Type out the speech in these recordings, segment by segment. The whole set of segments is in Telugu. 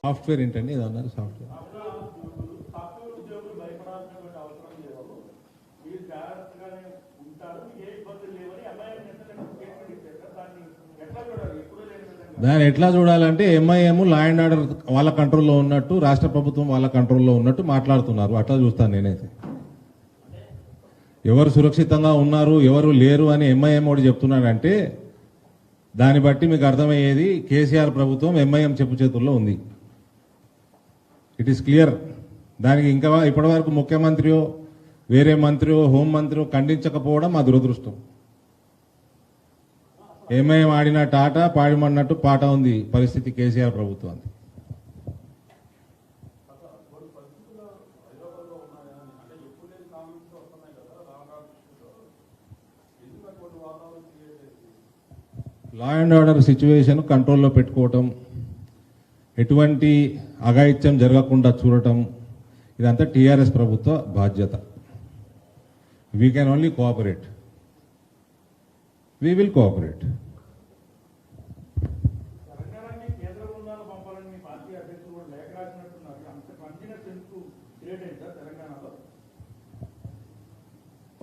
సాఫ్ట్వేర్ ఏంటండి ఇది అన్నారు సాఫ్ట్వేర్ దాన్ని ఎట్లా చూడాలంటే ఎంఐఎం లా అండ్ ఆర్డర్ వాళ్ళ కంట్రోల్లో ఉన్నట్టు రాష్ట్ర ప్రభుత్వం వాళ్ళ కంట్రోల్లో ఉన్నట్టు మాట్లాడుతున్నారు. అట్లా చూస్తాను నేనైతే. ఎవరు సురక్షితంగా ఉన్నారు ఎవరు లేరు అని ఎంఐఎం కూడా చెప్తున్నాడంటే దాన్ని బట్టి మీకు అర్థమయ్యేది కేసీఆర్ ప్రభుత్వం ఎంఐఎం చెప్పు చేతుల్లో ఉంది. It is clear. దానికి ఇంకా ఇప్పటి వరకు ముఖ్యమంత్రియో వేరే మంత్రియో హోంమంత్రియో ఖండించకపోవడం మా దురదృష్టం. ఎంఐఎం ఆడిన టాట పాడిమన్నట్టు పాట ఉంది పరిస్థితి కేసీఆర్ ప్రభుత్వానికి. లా అండ్ ఆర్డర్ సిచ్యువేషన్ కంట్రోల్లో పెట్టుకోవటం, ఎటువంటి అఘాయిత్యం జరగకుండా చూడటం, ఇదంతా టీఆర్ఎస్ ప్రభుత్వ బాధ్యత. We can only cooperate. We will cooperate.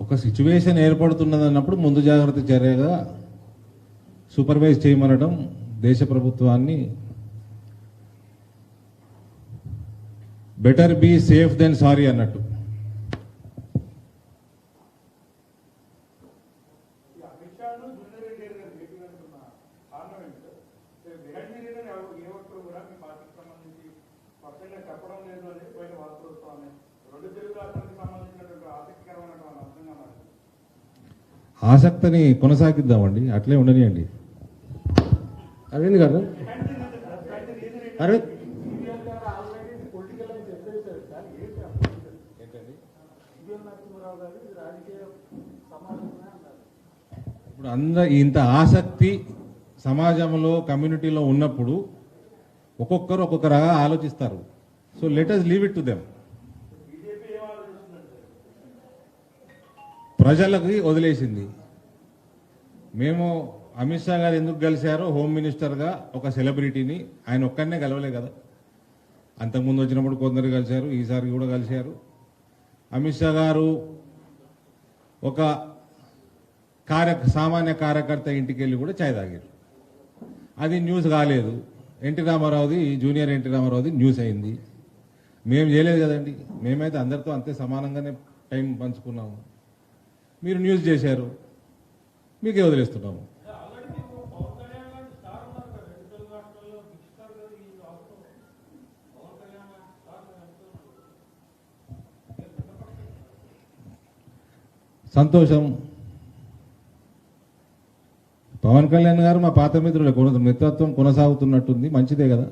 ఒక సిచ్యువేషన్ ఏర్పడుతున్నదన్నప్పుడు ముందు జాగ్రత్త చర్యగా సూపర్వైజ్ చేయమనడం దేశ ప్రభుత్వాన్ని. Better be safe than sorry అన్నట్టు. ఆసక్తిని కొనసాగిద్దామండి, అట్లే ఉండనియండి. అరవింద్ గారు, అరవింద్ ఇప్పుడు ఇంత ఆసక్తి సమాజంలో కమ్యూనిటీలో ఉన్నప్పుడు ఒక్కొక్కరు ఒక్కొక్కరుగా ఆలోచిస్తారు. So let us leave it to them. ప్రజలకి వదిలేసింది. మేము అమిత్ షా గారు ఎందుకు కలిశారో హోమ్ మినిస్టర్గా ఒక సెలబ్రిటీని, ఆయన ఒక్కడనే కలవలే కదా. అంతకుముందు వచ్చినప్పుడు కొందరు కలిశారు, ఈసారి కూడా కలిశారు. అమిత్ షా గారు ఒక సామాన్య కార్యకర్త ఇంటికి వెళ్ళి కూడా ఛాయ్ తాగారు. అది న్యూస్ కాలేదు. ఎన్టీ రామారావుది, జూనియర్ ఎన్టీ రామారావుది న్యూస్ అయింది. మేము చేయలేదు కదండి. మేమైతే అందరితో అంతే సమానంగానే టైం పంచుకున్నాము. మీరు న్యూస్ చేశారు, మీకే వదిలేస్తున్నాము. సంతోషం. పవన్ కళ్యాణ్ గారు మా పాత మిత్రుల మిత్రత్వం కొనసాగుతున్నట్టుంది, మంచిదే కదా.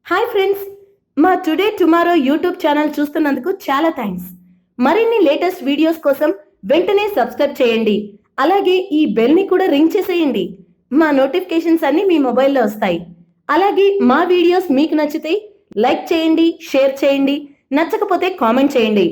హాయ్ ఫ్రెండ్స్, మా టుడే టుమారో యూట్యూబ్ ఛానల్ చూస్తున్నందుకు చాలా థ్యాంక్స్. మరిన్ని లేటెస్ట్ వీడియోస్ కోసం వెంటనే సబ్స్క్రైబ్ చేయండి. అలాగే ఈ బెల్ ని కూడా రింగ్ చేసేయండి. మా నోటిఫికేషన్స్ అన్ని మీ మొబైల్లో వస్తాయి. అలాగే మా వీడియోస్ మీకు నచ్చితే లైక్ చేయండి, షేర్ చేయండి, నచ్చకపోతే కామెంట్ చేయండి.